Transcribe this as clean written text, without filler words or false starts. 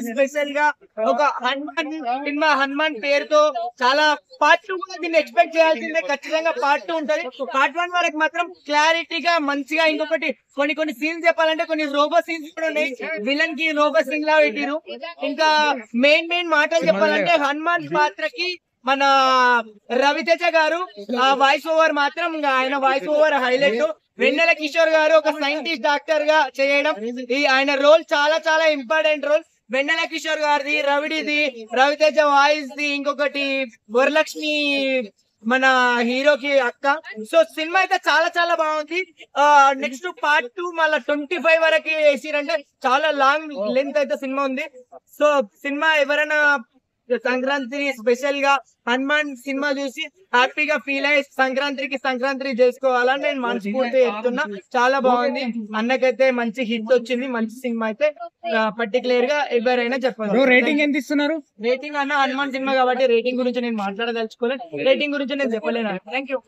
Special గా ఒక Hanuman cinema, Hanuman పేరుతో చాలా పార్ట్ 2 కూడా దీన్ని ఎక్స్పెక్ట్ చేయాల్సిందే. ఖచ్చితంగా పార్ట్ 2 ఉంటది. పార్ట్ 1 వరకు మాత్రం క్లారిటీగా మంచిగా, ఇంకొకటి కొన్ని సీన్స్ చెప్పాలంటే కొన్ని రోబో సీన్స్ కూడా ఉన్నాయి. విలన్ కి రోబో సీన్ లా పెట్టిరు. ఇంకా మెయిన్ మాటలు చెప్పాలంటే హనుమాన్ పాత్రకి మన రవితేజ గారు ఆ వాయిస్ ఓవర్ మాత్రం ఆయన వాయిస్ ఓవర్ హైలైట్. వెన్నెల కిషోర్ గారు ఒక సైంటిస్ట్ డాక్టర్ గా చేయడం, ఆయన రోల్ చాలా ఇంపార్టెంట్ రోల్. వెన్నెల కిషోర్ గారిది, రవిడిది, రవితేజ వాయిస్ ది, ఇంకొకటి వరలక్ష్మి మన హీరోకి అక్క. సో సినిమా అయితే చాలా బాగుంది. నెక్స్ట్ పార్ట్ 2 మళ్ళీ 25 వరకు వేసిరంటే చాలా లాంగ్ లెంత్ అయితే సినిమా ఉంది. సో సినిమా ఎవరైనా సంక్రాంతి స్పెషల్ గా హనుమాన్ సినిమా చూసి హ్యాపీగా ఫీల్ అయ్యి సంక్రాంతి చేసుకోవాలని నేను మనస్ఫూర్తిగా చెప్తున్నా. చాలా బాగుంది. అన్నకైతే మంచి హిట్ వచ్చింది. మంచి సినిమా అయితే పర్టికులర్ గా ఎవరైనా చెప్పారు. రేటింగ్ ఎంత ఇస్తున్నారు? రేటింగ్ అన్న హనుమాన్ సినిమా కాబట్టి రేటింగ్ గురించి నేను మాట్లాడదలుచుకోలేదు. రేటింగ్ గురించి నేను చెప్పలేను. Thank you.